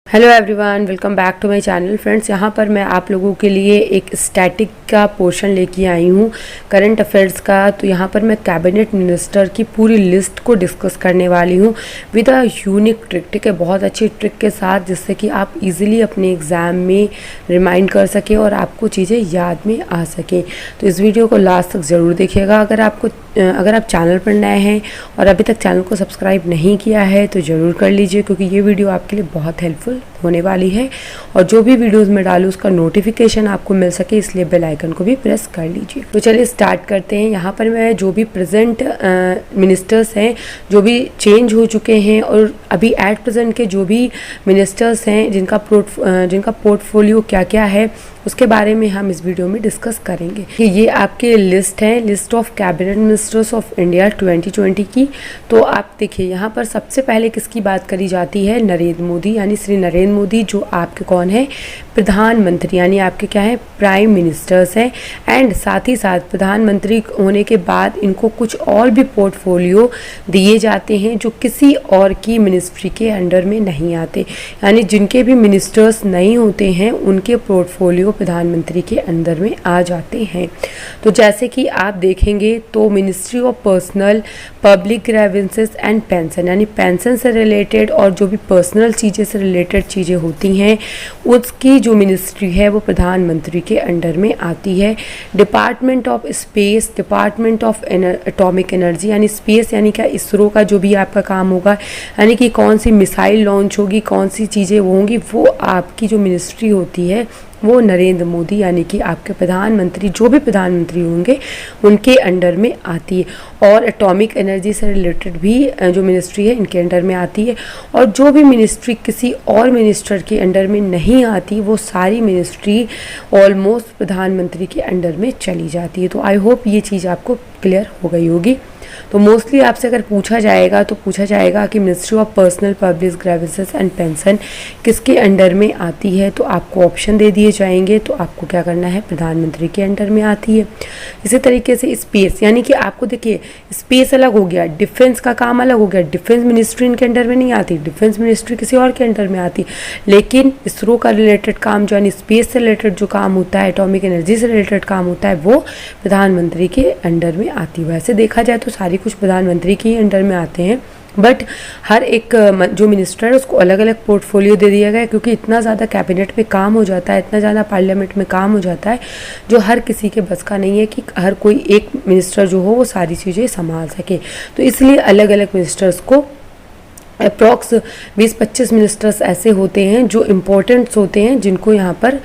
Hello everyone, welcome back to my channel. Friends, यहाँ पर मैं आप लोगों के लिए एक स्टैटिक का पोर्शन लेके आई हूँ करंट अफेयर्स का। तो यहाँ पर मैं कैबिनेट मिनिस्टर की पूरी लिस्ट को डिस्कस करने वाली हूँ विद अ यूनिक ट्रिक। ठीक है, बहुत अच्छी ट्रिक के साथ, जिससे कि आप इजीली अपने एग्ज़ाम में रिमाइंड कर सकें और आपको चीज़ें याद में आ सकें। तो इस वीडियो को लास्ट तक ज़रूर देखिएगा। अगर आप चैनल पर नए हैं और अभी तक चैनल को सब्सक्राइब नहीं किया है तो ज़रूर कर लीजिए, क्योंकि ये वीडियो आपके लिए बहुत हेल्पफुल होने वाली है और जो भी वीडियोस में डालूँ उसका नोटिफिकेशन आपको मिल सके, इसलिए बेल आइकन को भी प्रेस कर लीजिए। तो चलिए स्टार्ट करते हैं। यहाँ पर मैं जो भी प्रेजेंट मिनिस्टर्स हैं, जो भी चेंज हो चुके हैं और अभी एट प्रेजेंट के जो भी मिनिस्टर्स हैं जिनका पोर्टफोलियो क्या क्या है, उसके बारे में हम इस वीडियो में डिस्कस करेंगे। ये आपके लिस्ट है, list of cabinet ministers of India 2020 की। तो आप देखिए, यहाँ पर सबसे पहले किसकी बात करी जाती है? नरेंद्र मोदी, यानी श्री नरेंद्र मोदी, जो आपके कौन है? प्रधानमंत्री, यानी आपके क्या है? प्राइम मिनिस्टर्स हैं। एंड साथ ही साथ प्रधानमंत्री होने के बाद इनको कुछ और भी पोर्टफोलियो दिए जाते हैं जो किसी और की मिनिस्ट्री के अंडर में नहीं आते, यानी जिनके भी मिनिस्टर्स नहीं होते हैं उनके पोर्टफोलियो प्रधानमंत्री के अंदर में आ जाते हैं। तो जैसे कि आप देखेंगे तो ministry of personnel public grievances and pension, यानी पेंशन से रिलेटेड और जो भी पर्सनल चीज़ें से रिलेटेड चीज़ें होती हैं उसकी जो मिनिस्ट्री है वो प्रधानमंत्री के अंडर में आती है। Department of space, department of atomic energy, यानी स्पेस यानी क्या? इसरो का जो भी आपका काम होगा, यानी कि कौन सी मिसाइल लॉन्च होगी, कौन सी चीज़ें वो होंगी, वो आपकी जो मिनिस्ट्री होती है वो नरेंद्र मोदी, यानी कि आपके प्रधानमंत्री, जो भी प्रधानमंत्री होंगे उनके अंडर में आती है। और एटॉमिक एनर्जी से रिलेटेड भी जो मिनिस्ट्री है इनके अंडर में आती है। और जो भी मिनिस्ट्री किसी और मिनिस्टर के अंडर में नहीं आती, वो सारी मिनिस्ट्री ऑलमोस्ट प्रधानमंत्री के अंडर में चली जाती है। तो आई होप ये चीज़ आपको क्लियर हो गई होगी। तो मोस्टली आपसे अगर पूछा जाएगा तो पूछा जाएगा कि ministry of personnel public grievances and pension किसके अंडर में आती है, तो आपको ऑप्शन दे दिए जाएंगे। तो आपको क्या करना है? प्रधानमंत्री के अंडर में आती है। इसी तरीके से स्पेस, यानी कि आपको देखिए स्पेस अलग हो गया, डिफेंस का काम अलग हो गया। डिफेंस मिनिस्ट्री इनके अंडर में नहीं आती, डिफेंस मिनिस्ट्री किसी और के अंडर में आती, लेकिन इसरो का रिलेटेड काम जो यानी स्पेस से रिलेटेड जो काम होता है, एटॉमिक एनर्जी से रिलेटेड काम होता है, वो प्रधानमंत्री के अंडर में आती है। वैसे देखा जाए तो सारी कुछ प्रधानमंत्री के ही अंडर में आते हैं, बट हर एक जो मिनिस्टर है उसको अलग अलग पोर्टफोलियो दे दिया गया है, क्योंकि इतना ज़्यादा कैबिनेट में काम हो जाता है, इतना ज़्यादा पार्लियामेंट में काम हो जाता है, जो हर किसी के बस का नहीं है कि हर कोई एक मिनिस्टर जो हो वो सारी चीज़ें संभाल सके। तो इसलिए अलग अलग मिनिस्टर्स को अप्रॉक्स 20-25 मिनिस्टर्स ऐसे होते हैं जो इम्पोर्टेंट्स होते हैं, जिनको यहाँ पर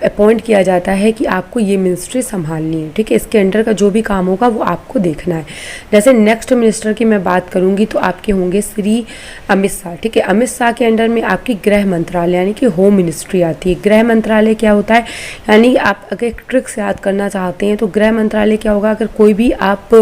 अपॉइंट किया जाता है कि आपको ये मिनिस्ट्री संभालनी है। ठीक है, इसके अंडर का जो भी काम होगा वो आपको देखना है। जैसे नेक्स्ट मिनिस्टर की मैं बात करूँगी तो आपके होंगे श्री अमित शाह। ठीक है, अमित शाह के अंडर में आपकी गृह मंत्रालय यानी कि होम मिनिस्ट्री आती है। गृह मंत्रालय क्या होता है? यानी आप अगर एक ट्रिक से याद करना चाहते हैं तो गृह मंत्रालय क्या होगा? अगर कोई भी आप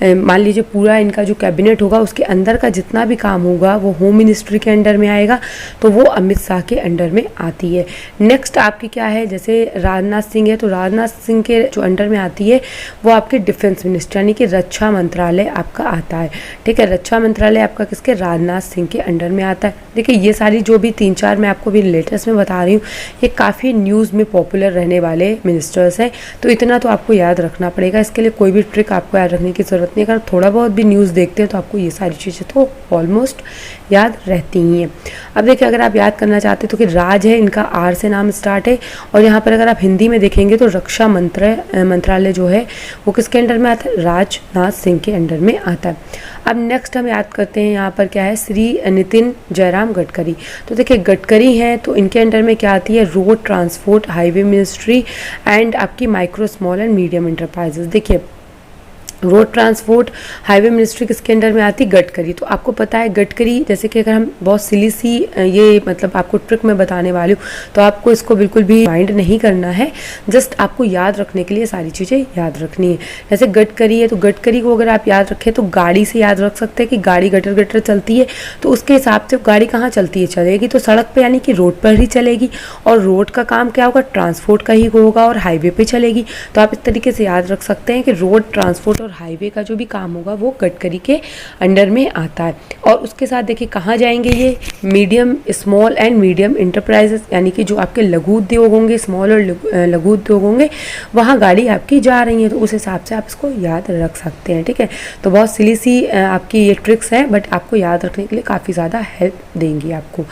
मान लीजिए पूरा इनका जो कैबिनेट होगा उसके अंदर का जितना भी काम होगा वो होम मिनिस्ट्री के अंडर में आएगा, तो वो अमित शाह के अंडर में आती है। नेक्स्ट आपकी क्या है? जैसे राजनाथ सिंह है, तो राजनाथ सिंह के जो अंडर में आती है वो आपके डिफेंस मिनिस्ट्री यानी कि रक्षा मंत्रालय आपका आता है। ठीक है, रक्षा मंत्रालय आपका किसके? राजनाथ सिंह के अंडर में आता है। देखिए ये सारी जो भी 3-4 मैं आपको भी लेटेस्ट में बता रही हूँ, ये काफ़ी न्यूज़ में पॉपुलर रहने वाले मिनिस्टर्स हैं, तो इतना तो आपको याद रखना पड़ेगा। इसके लिए कोई भी ट्रिक आपको याद रखने की ज़रूरत नहीं है। अगर थोड़ा बहुत भी न्यूज़ देखते हैं तो आपको ये सारी चीज़ें तो ऑलमोस्ट याद रहती ही हैं। अब देखिए, अगर आप याद करना चाहते हैं तो कि राज है, इनका आर से नाम स्टार्ट है, और यहाँ पर अगर आप हिंदी में देखेंगे तो रक्षा मंत्रालय जो है वो किसके अंडर में आता है? राजनाथ सिंह के अंडर में आता है। अब नेक्स्ट हम याद करते हैं, यहाँ पर क्या है? श्री नितिन जयराम गडकरी। तो देखिए गडकरी हैं तो इनके अंडर में क्या आती है? Road transport highway ministry and आपकी micro small and medium enterprises. देखिए रोड ट्रांसपोर्ट हाईवे मिनिस्ट्री किसके अंडर में आती? गडकरी। तो आपको पता है गडकरी, जैसे कि अगर हम बहुत सिली सी ये मतलब आपको ट्रिक में बताने वाली हूँ, तो आपको इसको बिल्कुल भी माइंड नहीं करना है, जस्ट आपको याद रखने के लिए सारी चीज़ें याद रखनी है। जैसे गडकरी है तो गडकरी को अगर आप याद रखें तो गाड़ी से याद रख सकते हैं कि गाड़ी गटर गटर चलती है, तो उसके हिसाब से गाड़ी कहाँ चलती है? चलेगी तो सड़क पर, यानी कि रोड पर ही चलेगी। और रोड का काम क्या होगा? ट्रांसपोर्ट का ही होगा, और हाईवे पर चलेगी। तो आप इस तरीके से याद रख सकते हैं कि रोड ट्रांसपोर्ट और हाईवे का जो भी काम होगा वो गडकरी के अंडर में आता है। और उसके साथ देखिए कहाँ जाएंगे ये, medium, small and medium enterprises, यानी कि जो आपके लघु उद्योग होंगे, स्मॉल और लघु उद्योग होंगे, वहाँ गाड़ी आपकी जा रही है। तो उस हिसाब से आप इसको याद रख सकते हैं, ठीक है। तो बहुत सिली सी आपकी ये ट्रिक्स हैं, बट आपको याद रखने के लिए काफ़ी ज़्यादा हेल्प देंगी आपको।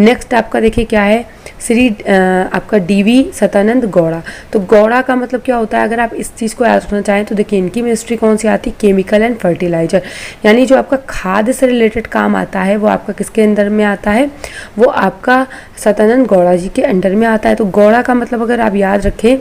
नेक्स्ट आपका देखिए क्या है, श्री आपका डीवी सतानंद गौड़ा। तो गौड़ा का मतलब क्या होता है, अगर आप इस चीज़ को याद रखना चाहें तो देखिए इनकी मिनिस्ट्री कौन सी आती है, केमिकल एंड फर्टिलाइजर, यानी जो आपका खाद से रिलेटेड काम आता है वो आपका किसके अंदर में आता है, वो आपका सतानंद गौड़ा जी के अंडर में आता है। तो गौड़ा का मतलब अगर आप याद रखें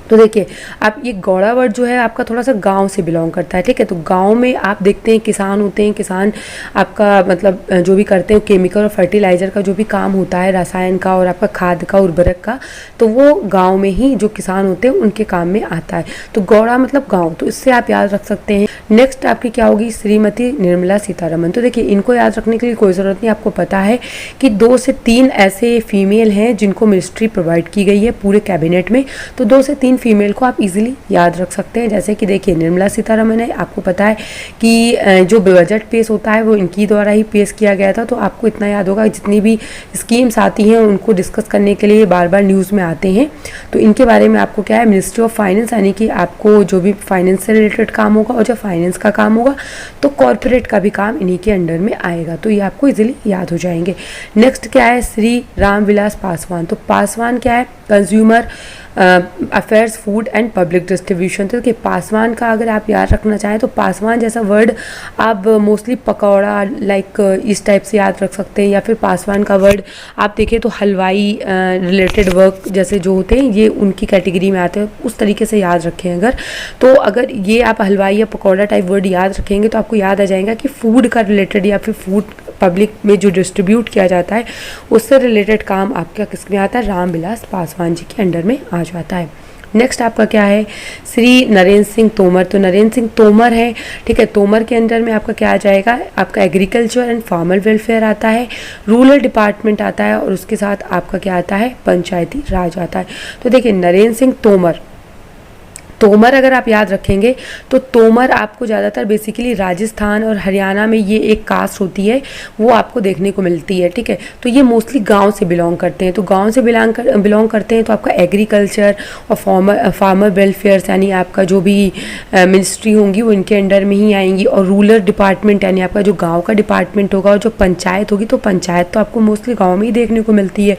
तो देखिए आप ये गौड़ा वर्ड जो है आपका थोड़ा सा गांव से बिलोंग करता है, ठीक है। तो गांव में आप देखते हैं किसान होते हैं, किसान आपका मतलब जो भी करते हैं केमिकल और फर्टिलाइज़र का जो भी काम होता है, रसायन का और आपका खाद का, उर्वरक का, तो वो गांव में ही जो किसान होते हैं उनके काम में आता है। तो गौड़ा मतलब गाँव, तो इससे आप याद रख सकते हैं। नेक्स्ट आपकी क्या होगी, श्रीमती निर्मला सीतारमन। तो देखिए इनको याद रखने के लिए कोई ज़रूरत नहीं, आपको पता है कि 2 से 3 ऐसे फीमेल हैं जिनको मिनिस्ट्री प्रोवाइड की गई है पूरे कैबिनेट में। तो 2 से 3 फीमेल को आप इजीली याद रख सकते हैं। जैसे कि देखिए निर्मला सीतारमन है, आपको पता है कि जो बजट पेश होता है वो इनकी द्वारा ही पेश किया गया था। तो आपको इतना याद होगा, जितनी भी स्कीम्स आती हैं उनको डिस्कस करने के लिए बार बार न्यूज़ में आते हैं। तो इनके बारे में आपको क्या है, मिनिस्ट्री ऑफ फाइनेंस, यानी कि आपको जो भी फाइनेंस से रिलेटेड काम होगा और जब फाइनेंस का काम होगा तो कॉर्पोरेट का भी काम इन्हीं के अंडर में आएगा। तो ये आपको इजीली याद हो जाएंगे। नेक्स्ट क्या है, श्री रामविलास पासवान। तो पासवान क्या है, consumer affairs, food and public distribution. तो देखिए पासवान का अगर आप याद रखना चाहें तो पासवान जैसा वर्ड आप मोस्टली पकौड़ा लाइक इस टाइप से याद रख सकते हैं, या फिर पासवान का वर्ड आप देखें तो हलवाई रिलेटेड वर्क जैसे जो होते हैं ये उनकी कैटेगरी में आते हैं, उस तरीके से याद रखें अगर। तो अगर ये आप हलवाई या पकौड़ा टाइप वर्ड याद रखेंगे तो आपको याद आ जाएगा कि फूड का रिलेटेड या फिर फूड पब्लिक में जो डिस्ट्रीब्यूट किया जाता है उससे रिलेटेड काम आपका किस में आता है, रामविलास पासवान जी के अंडर में आ जाता है। नेक्स्ट आपका क्या है, श्री नरेंद्र सिंह तोमर। तो नरेंद्र सिंह तोमर है, ठीक है। तोमर के अंदर में आपका क्या आ जाएगा, आपका एग्रीकल्चर एंड फार्मर वेलफेयर आता है, रूरल डिपार्टमेंट आता है और उसके साथ आपका क्या आता है, पंचायती राज आता है। तो देखिए नरेंद्र सिंह तोमर, तोमर अगर आप याद रखेंगे तो तोमर आपको ज़्यादातर बेसिकली राजस्थान और हरियाणा में ये एक कास्ट होती है वो आपको देखने को मिलती है, ठीक है। तो ये मोस्टली गांव से बिलोंग करते हैं। तो गांव से बिलोंग करते हैं तो आपका एग्रीकल्चर और फार्मर वेलफेयर यानी आपका जो भी मिनिस्ट्री होंगी वो इनके अंडर में ही आएंगी। और रूरल डिपार्टमेंट यानी आपका जो गाँव का डिपार्टमेंट होगा और जो पंचायत होगी, तो पंचायत तो आपको मोस्टली गाँव में ही देखने को मिलती है।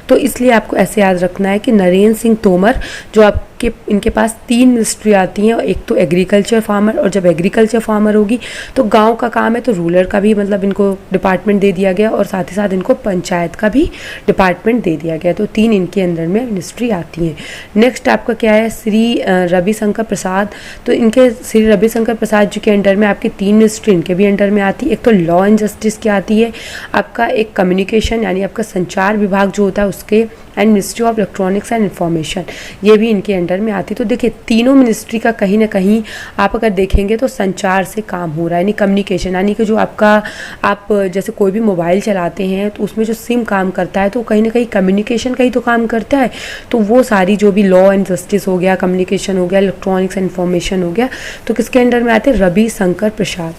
तो इसलिए आपको ऐसे याद रखना है कि नरेंद्र सिंह तोमर जो आप कि इनके पास 3 मिनिस्ट्री आती हैं, एक तो एग्रीकल्चर फार्मर, और जब एग्रीकल्चर फार्मर होगी तो गांव का काम है तो रूरल का भी मतलब इनको डिपार्टमेंट दे दिया गया और साथ ही साथ इनको पंचायत का भी डिपार्टमेंट दे दिया गया। तो 3 इनके अंदर में मिनिस्ट्री आती हैं। नेक्स्ट आपका क्या है, श्री रविशंकर प्रसाद। तो इनके श्री रविशंकर प्रसाद जी के अंडर में आपकी 3 मिनिस्ट्री इनके भी अंडर में आती है। एक तो लॉ एंड जस्टिस की आती है, आपका एक कम्युनिकेशन यानी आपका संचार विभाग जो होता है उसके, and ministry of electronics and information, ये भी इनके अंडर में आती है। तो देखिए तीनों मिनिस्ट्री का कहीं ना कहीं आप अगर देखेंगे तो संचार से काम हो रहा है, यानी कम्युनिकेशन, यानी कि जो आपका आप जैसे कोई भी मोबाइल चलाते हैं तो उसमें जो सिम काम करता है तो कहीं ना कहीं कम्युनिकेशन का ही तो काम करता है। तो वो सारी जो भी लॉ एंड जस्टिस हो गया, कम्युनिकेशन हो गया, इलेक्ट्रॉनिक्स एंड इन्फॉर्मेशन हो गया, तो किसके अंडर में आते हैं, रविशंकर प्रसाद।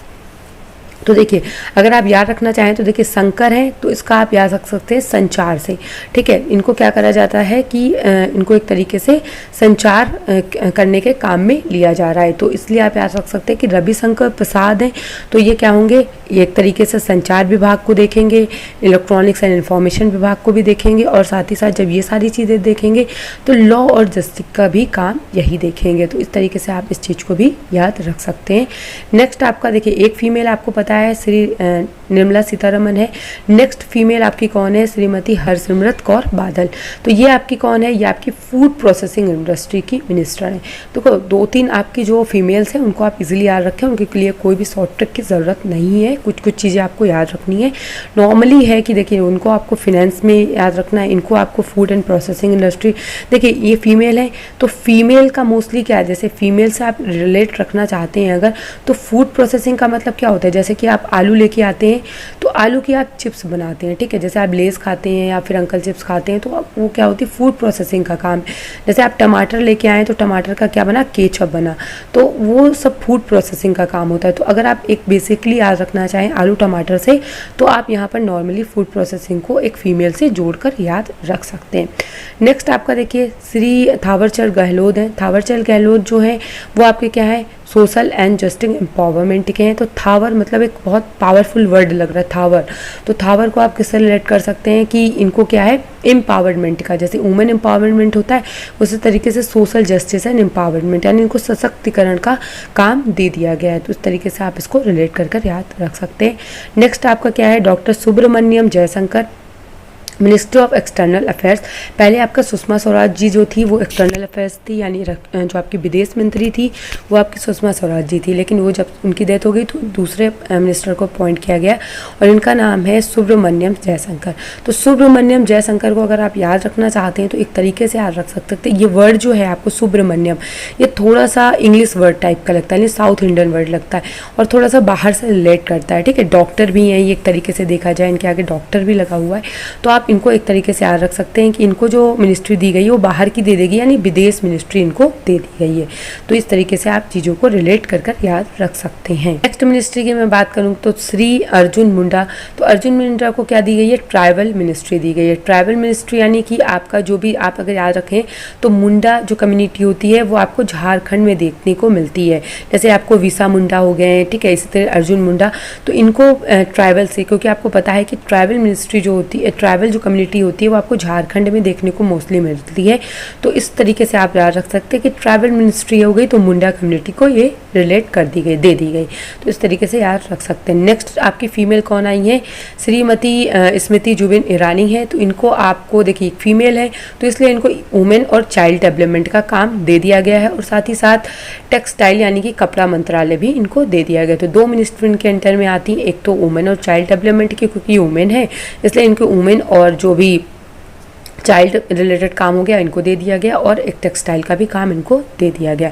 तो देखिए अगर आप याद रखना चाहें तो देखिए शंकर है तो इसका आप याद रख सकते हैं संचार से, ठीक है। इनको क्या करा जाता है कि इनको एक तरीके से संचार करने के काम में लिया जा रहा है, तो इसलिए आप याद रख सकते हैं कि रविशंकर प्रसाद हैं तो ये क्या होंगे, ये एक तरीके से संचार विभाग को देखेंगे, इलेक्ट्रॉनिक्स एंड इन्फॉर्मेशन विभाग को भी देखेंगे और साथ ही साथ जब ये सारी चीज़ें देखेंगे तो लॉ और जस्टिस का भी काम यही देखेंगे। तो इस तरीके से आप इस चीज़ को भी याद रख सकते हैं। नेक्स्ट आपका देखिए एक फीमेल आपको पता है श्री निर्मला सीतारमन है। नेक्स्ट फीमेल आपकी कौन है, श्रीमती हरसिमरत कौर बादल। तो ये आपकी कौन है, ये आपकी फूड प्रोसेसिंग इंडस्ट्री की मिनिस्टर है। तो 2-3 आपकी जो फीमेल्स हैं उनको आप इजीली याद रखें, उनके लिए कोई भी शॉर्ट ट्रिक की ज़रूरत नहीं है, कुछ चीज़ें आपको याद रखनी है। नॉर्मली है कि देखिए उनको आपको फिनेंस में याद रखना है, इनको आपको फूड एंड प्रोसेसिंग इंडस्ट्री। देखिए ये फीमेल है तो फीमेल का मोस्टली क्या है, जैसे फीमेल से आप रिलेट रखना चाहते हैं अगर, तो फूड प्रोसेसिंग का मतलब क्या होता है, जैसे कि आप आलू लेके आते हैं हैं तो आलू की आप चिप्स बनाते हैं, ठीक है। जैसे आप लेस खाते हैं या फिर अंकल चिप्स खाते हैं, तो वो क्या होती है, फूड प्रोसेसिंग का काम। जैसे आप टमाटर लेके आए तो टमाटर का क्या बना, केचप बना, तो वो सब फूड प्रोसेसिंग का काम होता है। तो अगर आप एक बेसिकली याद रखना चाहें आलू टमाटर से, तो आप यहाँ पर नॉर्मली फूड प्रोसेसिंग को एक फीमेल से जोड़कर याद रख सकते हैं। नेक्स्ट आपका देखिए श्री थावरचंद गहलोत हैं। थावरचंद गहलोत जो है वो आपके क्या है, सोशल एंड जस्टिस एम्पावरमेंट के हैं। तो थावर मतलब एक बहुत पावरफुल वर्ड लग रहा है, थावर। तो थावर को आप किससे रिलेट कर सकते हैं कि इनको क्या है, एम्पावरमेंट का, जैसे वुमेन एम्पावरमेंट होता है उसी तरीके से सोशल जस्टिस एंड एम्पावरमेंट, यानी इनको सशक्तिकरण का काम दे दिया गया है। तो इस तरीके से आप इसको रिलेट कर याद रख सकते हैं। नेक्स्ट आपका क्या है, doctor Subrahmanyam Jaishankar, ministry of external affairs. पहले आपका सुषमा स्वराज जी जो थी वो एक्सटर्नल अफेयर्स थी, यानी जो आपकी विदेश मंत्री थी वो आपकी सुषमा स्वराज जी थी, लेकिन वो जब उनकी डेथ हो गई तो दूसरे मिनिस्टर को अपॉइंट किया गया और इनका नाम है सुब्रमण्यम जयशंकर। तो सुब्रमण्यम जयशंकर को अगर आप याद रखना चाहते हैं तो एक तरीके से याद रख सकते हैं। ये वर्ड जो है आपको सुब्रमण्यम, ये थोड़ा सा इंग्लिश वर्ड टाइप का लगता है, यानी साउथ इंडियन वर्ड लगता है और थोड़ा सा बाहर से रिलेट करता है, ठीक है। डॉक्टर भी हैं ये, एक तरीके से देखा जाए इनके आगे डॉक्टर भी लगा हुआ है। तो आप इनको एक तरीके से याद रख सकते हैं कि इनको जो मिनिस्ट्री दी गई है वो बाहर की दे देगी, यानी विदेश मिनिस्ट्री इनको दे दी गई है। तो इस तरीके से आप चीज़ों को रिलेट कर याद रख सकते हैं। नेक्स्ट मिनिस्ट्री की मैं बात करूँ तो श्री अर्जुन मुंडा। तो अर्जुन मुंडा को क्या दी गई है, ट्राइबल मिनिस्ट्री दी गई है। ट्राइबल मिनिस्ट्री यानी कि आपका जो भी, आप अगर याद रखें तो मुंडा जो कम्युनिटी होती है वो आपको झारखंड में देखने को मिलती है। जैसे आपको विसा मुंडा हो गए हैं, ठीक है, इसी तरह अर्जुन मुंडा। तो इनको ट्राइबल से, क्योंकि आपको पता है कि ट्राइबल मिनिस्ट्री जो होती है, ट्राइबल जो कम्युनिटी होती है वो आपको झारखंड में देखने को मोस्टली मिलती है। तो इस तरीके से आप याद रख सकते हैं कि ट्राइबल मिनिस्ट्री हो गई तो मुंडा कम्युनिटी को ये रिलेट कर दी गई, दे दी गई। तो इस तरीके से याद रख सकते हैं। नेक्स्ट आपकी फीमेल कौन आई है, श्रीमती स्मृति जुबिन ईरानी है। तो इनको आपको देखिए फीमेल है तो इसलिए इनको वुमेन और चाइल्ड डेवलपमेंट का काम दे दिया गया है और साथ ही साथ टेक्सटाइल यानी कि कपड़ा मंत्रालय भी इनको दे दिया गया। तो दो मिनिस्ट्री इनके अंडर में आती हैं, एक तो वुमेन और चाइल्ड डेवलपमेंट की, क्योंकि वुमेन है इसलिए इनको वुमेन और जो भी चाइल्ड रिलेटेड काम हो गया इनको दे दिया गया और एक टेक्सटाइल का भी काम इनको दे दिया गया।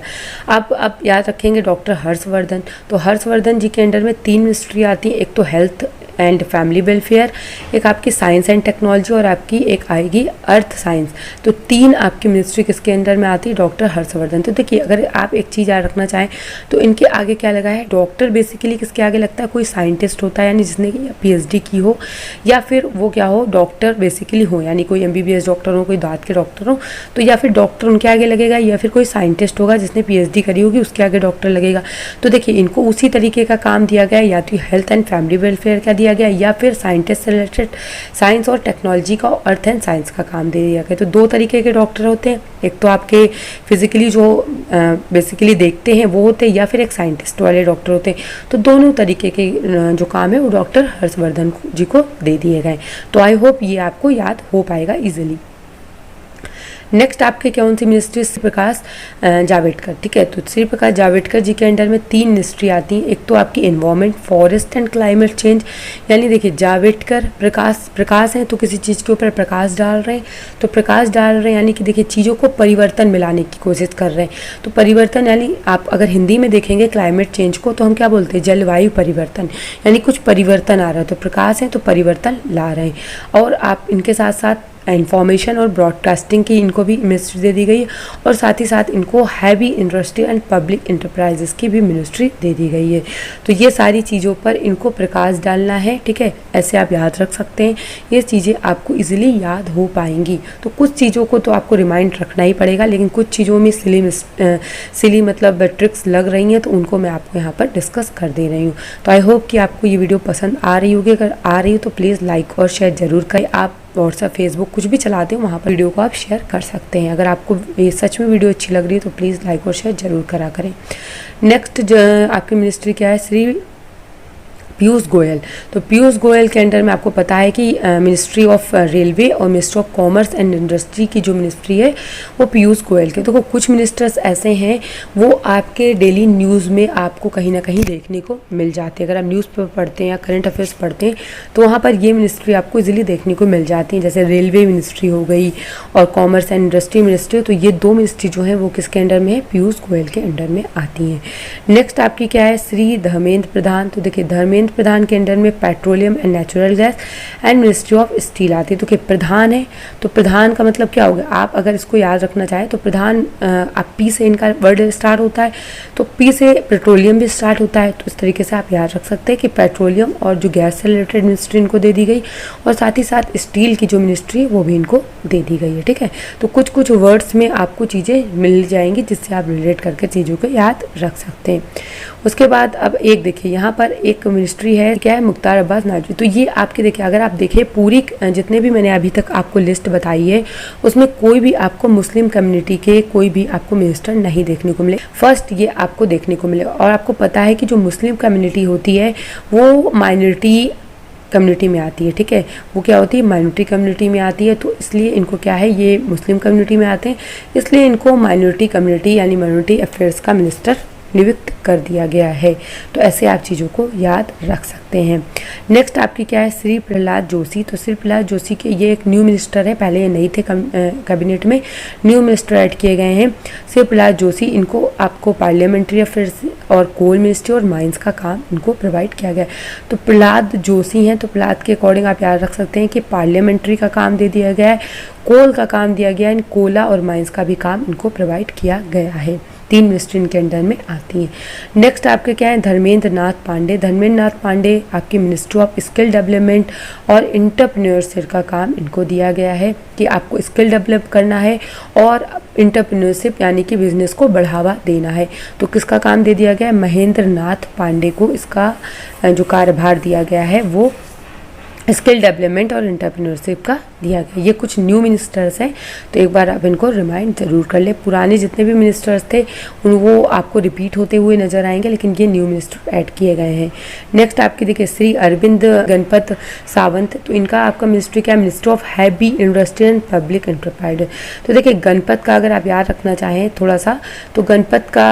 अब याद रखेंगे डॉक्टर हर्षवर्धन। तो हर्षवर्धन जी के अंडर में 3 मिनिस्ट्री आती हैं, एक तो हेल्थ एंड फैमिली वेलफेयर, एक आपकी साइंस एंड टेक्नोलॉजी और आपकी एक आएगी अर्थ साइंस। तो 3 आपकी मिनिस्ट्री किसके अंडर में आती है, डॉक्टर हर्षवर्धन। तो देखिए अगर आप एक चीज़ याद रखना चाहें तो इनके आगे क्या लगा है, डॉक्टर बेसिकली किसके आगे लगता है, कोई साइंटिस्ट होता है यानी जिसने PhD की हो, या फिर वो क्या हो, डॉक्टर बेसिकली हो, यानी कोई MBBS डॉक्टर हो, कोई दांत के डॉक्टर हो, तो या फिर डॉक्टर उनके आगे लगेगा, या फिर कोई साइंटिस्ट होगा जिसने PhD करी होगी उसके आगे डॉक्टर लगेगा। तो देखिए इनको उसी तरीके का काम दिया गया, या तो हेल्थ एंड फैमिली वेलफेयर का दिया गया या फिर साइंटिस्ट से रिलेटेड साइंस और टेक्नोलॉजी का, अर्थ एंड साइंस का काम दे दिया गया। तो 2 तरीके के डॉक्टर होते हैं, एक तो आपके फिजिकली जो बेसिकली देखते हैं वो होते हैं, या फिर एक साइंटिस्ट वाले डॉक्टर होते हैं। तो दोनों तरीके के जो काम है वो डॉक्टर हर्षवर्धन जी को दे दिए गए। तो आई होप ये आपको याद हो पाएगा इजीली। नेक्स्ट आपके कौन सी मिनिस्ट्री, श्री प्रकाश जावड़ेकर, ठीक है। तो श्री प्रकाश जावड़ेकर जी के अंडर में 3 मिनिस्ट्री आती हैं, एक तो आपकी environment, forest and climate change, यानी देखिए जावड़ेकर प्रकाश हैं तो किसी चीज़ के ऊपर प्रकाश डाल रहे हैं, तो प्रकाश डाल रहे हैं यानी कि देखिए चीज़ों को परिवर्तन में लाने की कोशिश कर रहे हैं। तो परिवर्तन यानी आप अगर हिंदी में देखेंगे क्लाइमेट चेंज को तो हम क्या बोलते हैं, जलवायु परिवर्तन, यानी कुछ परिवर्तन आ रहा है। तो प्रकाश है तो परिवर्तन ला रहे हैं। और आप इनके साथ साथ इंफॉर्मेशन और ब्रॉडकास्टिंग की इनको भी मिनिस्ट्री दे दी गई है और साथ ही साथ इनको heavy industry and public enterprises की भी मिनिस्ट्री दे दी गई है। तो ये सारी चीज़ों पर इनको प्रकाश डालना है, ठीक है, ऐसे आप याद रख सकते हैं। ये चीज़ें आपको इजीली याद हो पाएंगी। तो कुछ चीज़ों को तो आपको रिमाइंड रखना ही पड़ेगा, लेकिन कुछ चीज़ों में सिली मतलब ट्रिक्स लग रही हैं तो उनको मैं आपको यहाँ पर डिस्कस कर दे रही हूँ। तो आई होप कि आपको ये वीडियो पसंद आ रही होगी। अगर आ रही हो तो प्लीज़ लाइक और शेयर ज़रूर करें। आप व्हाट्सएप, फेसबुक कुछ भी चलाते हो वहाँ पर वीडियो को आप शेयर कर सकते हैं। अगर आपको ये सच में वीडियो अच्छी लग रही है तो प्लीज़ लाइक और शेयर जरूर करा करें। नेक्स्ट आपकी मिनिस्ट्री क्या है, श्री पीयूष गोयल। तो पीयूष गोयल के अंडर में आपको पता है कि मिनिस्ट्री ऑफ रेलवे और ministry of commerce and industry की जो मिनिस्ट्री है वो पीयूष गोयल के। तो कुछ मिनिस्टर्स ऐसे हैं वो आपके डेली न्यूज़ में आपको कहीं ना कहीं देखने को मिल जाते हैं। अगर आप न्यूज़पेपर पढ़ते हैं या करंट अफेयर्स पढ़ते हैं तो वहाँ पर ये मिनिस्ट्री आपको इजीली देखने को मिल जाती है, जैसे रेलवे मिनिस्ट्री हो गई और कॉमर्स एंड इंडस्ट्री मिनिस्ट्री। तो ये 2 मिनिस्ट्री जो है वो किसके अंडर में है, पीयूष गोयल के अंडर में आती हैं। नेक्स्ट आपकी क्या है, श्री धर्मेंद्र प्रधान। तो देखिए धर्मेंद्र धर्मेंद्र प्रधान के अंडर में petroleum and natural gas and ministry of steel आती है। तो क्या प्रधान है, तो प्रधान का मतलब क्या होगा, आप अगर इसको याद रखना चाहें तो प्रधान आप पी से इनका वर्ड स्टार्ट होता है, तो पी से पेट्रोलियम भी स्टार्ट होता है। तो इस तरीके से आप याद रख सकते हैं कि पेट्रोलियम और जो गैस से रिलेटेड मिनिस्ट्री इनको दे दी गई, और साथ ही साथ स्टील की जो मिनिस्ट्री है वो भी इनको दे दी गई है। ठीक है, तो कुछ कुछ वर्ड्स में आपको चीज़ें मिल जाएंगी जिससे आप रिलेट करके चीज़ों को याद रख सकते हैं। उसके बाद अब एक देखिए यहाँ पर एक मिनिस्ट्री है, क्या है, मुख्तार अब्बास नकवी। तो ये आपके देखिए, अगर आप देखें पूरी जितने भी मैंने अभी तक आपको लिस्ट बताई है उसमें कोई भी आपको मुस्लिम कम्युनिटी के कोई भी आपको मिनिस्टर नहीं देखने को मिले। फर्स्ट ये आपको देखने को मिले, और आपको पता है कि जो मुस्लिम कम्युनिटी होती है वो माइनॉरिटी कम्युनिटी में आती है। ठीक है, वो क्या होती है, माइनॉरिटी कम्युनिटी में आती है। तो इसलिए इनको क्या है, ये मुस्लिम कम्युनिटी में आते हैं, इसलिए इनको माइनॉरिटी कम्युनिटी यानी माइनॉरिटी अफेयर्स का मिनिस्टर नियुक्त कर दिया गया है। तो ऐसे आप चीज़ों को याद रख सकते हैं। नेक्स्ट आपकी क्या है, श्री प्रहलाद जोशी। तो श्री प्रहलाद जोशी के ये एक न्यू मिनिस्टर है, पहले ये नहीं थे कैबिनेट में, न्यू मिनिस्टर ऐड किए गए हैं श्री प्रहलाद जोशी। इनको आपको पार्लियामेंट्री अफेयर्स और कोल मिनिस्ट्री और माइंस का काम इनको प्रोवाइड किया गया है। तो प्रहलाद जोशी हैं, तो प्रहलाद के अकॉर्डिंग आप याद रख सकते हैं कि पार्लियामेंट्री का काम दे दिया गया है, कोल का काम दिया गया है, कोला और माइंस का भी काम इनको प्रोवाइड किया गया है। 3 मिनिस्ट्री इनके अंडर में आती हैं। नेक्स्ट आपके क्या है, धर्मेंद्र नाथ पांडे। धर्मेंद्र नाथ पांडे आपकी मिनिस्ट्री ऑफ स्किल डेवलपमेंट और एंटरप्रेन्योरशिप का काम इनको दिया गया है कि आपको स्किल डेवलप करना है और एंटरप्रेन्योरशिप यानी कि बिजनेस को बढ़ावा देना है। तो किसका काम दे दिया गया है, महेंद्र नाथ पांडे को इसका जो कार्यभार दिया गया है वो स्किल डेवलपमेंट और एंटरप्रेन्योरशिप का दिया गया। ये कुछ न्यू मिनिस्टर्स हैं, तो एक बार आप इनको रिमाइंड ज़रूर कर ले। पुराने जितने भी मिनिस्टर्स थे वो आपको रिपीट होते हुए नजर आएंगे, लेकिन ये न्यू मिनिस्टर ऐड किए गए हैं। नेक्स्ट आपके देखिए श्री अरविंद गणपत सावंत। तो इनका आपका मिनिस्ट्री क्या है, ministry of heavy industry and public enterprise. तो देखिए गणपत का अगर आप याद रखना चाहें थोड़ा सा, तो गणपत का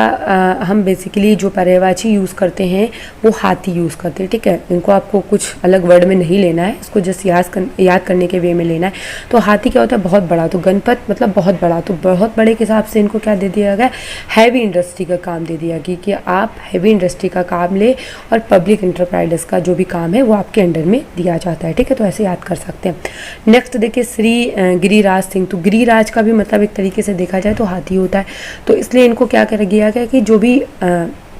हम बेसिकली जो पर्यायवाची यूज़ करते हैं वो हाथी यूज़ करते हैं। ठीक है, इनको आपको कुछ अलग वर्ड में नहीं लेना है, इसको जस्ट याद करने के वे में लेना है। तो हाथी क्या होता है, बहुत बड़ा। तो गणपत मतलब बहुत बड़ा, तो बहुत बड़े के हिसाब से इनको क्या दे दिया गया, हैवी इंडस्ट्री का काम दे दिया गया कि आप हैवी इंडस्ट्री का काम ले और पब्लिक एंटरप्राइजेस का जो भी काम है वो आपके अंडर में दिया जाता है। ठीक है, तो ऐसे याद कर सकते हैं। नेक्स्ट देखिए श्री गिरिराज सिंह। तो गिरिराज का भी मतलब एक तरीके से देखा जाए तो हाथी होता है, तो इसलिए इनको क्या कर दिया गया कि जो भी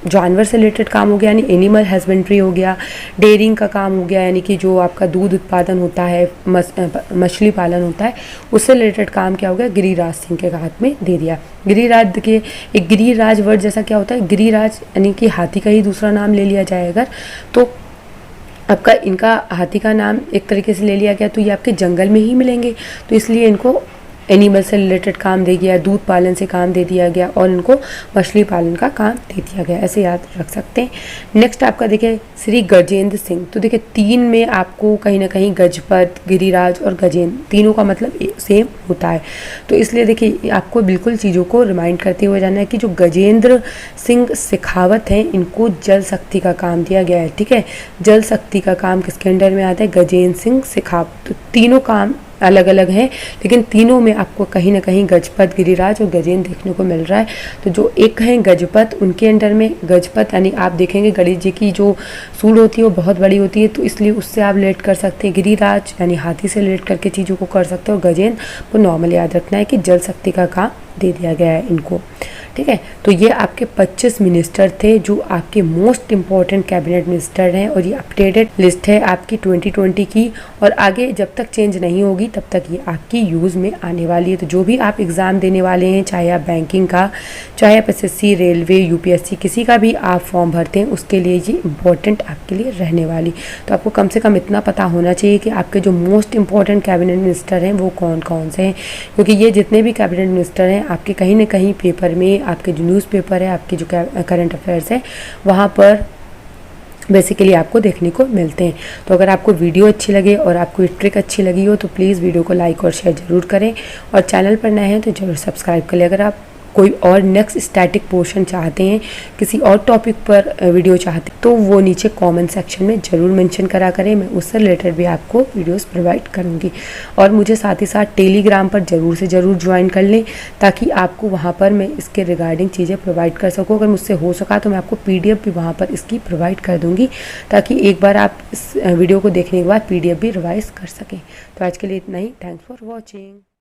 जानवर से रिलेटेड काम हो गया यानी एनिमल हस्बेंड्री हो गया, डेयरिंग का काम हो गया यानी कि जो आपका दूध उत्पादन होता है, मछली पालन होता है, उससे रिलेटेड काम क्या हो गया, गिरिराज सिंह के हाथ में दे दिया। गिरिराज देखिए, एक गिरिराज वर्ड जैसा क्या होता है, गिरिराज यानी कि हाथी का ही दूसरा नाम ले लिया जाए अगर, तो आपका इनका हाथी का नाम एक तरीके से ले लिया गया तो ये आपके जंगल में ही मिलेंगे, तो इसलिए इनको एनिमल से रिलेटेड काम दे दिया, दूध पालन से काम दे दिया गया और इनको मछली पालन का काम दे दिया गया। ऐसे याद रख सकते हैं। नेक्स्ट आपका देखिए श्री गजेंद्र सिंह। तो देखिए 3 में आपको कहीं ना कहीं गजपत, गिरिराज और गजेंद्र तीनों का मतलब सेम होता है, तो इसलिए देखिए आपको बिल्कुल चीज़ों को रिमाइंड करते हुए जाना है कि जो गजेंद्र सिंह शेखावत हैं इनको जल शक्ति का काम दिया गया है। ठीक है, जल शक्ति का काम किसके अंडर में आता है, गजेंद्र सिंह शेखावत। तो तीनों काम अलग अलग हैं, लेकिन तीनों में आपको कहीं ना कहीं गजपत, गिरिराज और गजेंद्र देखने को मिल रहा है। तो जो एक हैं गजपत, उनके अंडर में गजपत यानी आप देखेंगे गणेश जी की जो सूंड होती है वो बहुत बड़ी होती है, तो इसलिए उससे आप रिलेट कर सकते हैं। गिरिराज यानी हाथी से रिलेट करके चीज़ों को कर सकते हो। गजेंद्र को नॉर्मल याद रखना है कि जल शक्ति का काम दे दिया गया है इनको। ठीक है, तो ये आपके 25 मिनिस्टर थे जो आपके मोस्ट इंपॉर्टेंट कैबिनेट मिनिस्टर हैं, और ये अपडेटेड लिस्ट है आपकी 2020 की, और आगे जब तक चेंज नहीं होगी तब तक ये आपकी यूज़ में आने वाली है। तो जो भी आप एग्ज़ाम देने वाले हैं, चाहे आप बैंकिंग का, चाहे आप SSC, रेलवे, UPSC किसी का भी आप फॉर्म भरते हैं, उसके लिए ये इम्पोर्टेंट आपके लिए रहने वाली। तो आपको कम से कम इतना पता होना चाहिए कि आपके जो मोस्ट इंपॉर्टेंट कैबिनेट मिनिस्टर हैं वो कौन कौन से हैं, क्योंकि ये जितने भी कैबिनेट मिनिस्टर हैं आपके कहीं ना कहीं पेपर में, आपके जो न्यूज़पेपर है, आपके जो करंट अफेयर्स है, वहाँ पर बेसिकली आपको देखने को मिलते हैं। तो अगर आपको वीडियो अच्छी लगे और आपको ये ट्रिक अच्छी लगी हो तो प्लीज़ वीडियो को लाइक और शेयर ज़रूर करें, और चैनल पर नए हैं तो ज़रूर सब्सक्राइब करें। अगर आप कोई और नेक्स्ट स्टैटिक पोर्शन चाहते हैं, किसी और टॉपिक पर वीडियो चाहते हैं, तो वो नीचे कमेंट सेक्शन में ज़रूर मेंशन करा करें। मैं उससे रिलेटेड भी आपको वीडियोस प्रोवाइड करूँगी। और मुझे साथ ही साथ टेलीग्राम पर ज़रूर से ज़रूर ज्वाइन कर लें, ताकि आपको वहाँ पर मैं इसके रिगार्डिंग चीज़ें प्रोवाइड कर सकूँ। अगर मुझसे हो सका तो मैं आपको PDF भी वहाँ पर इसकी प्रोवाइड कर दूँगी, ताकि एक बार आप इस वीडियो को देखने के बाद PDF भी रिवाइज कर सकें। तो आज के लिए इतना ही। Thanks for watching.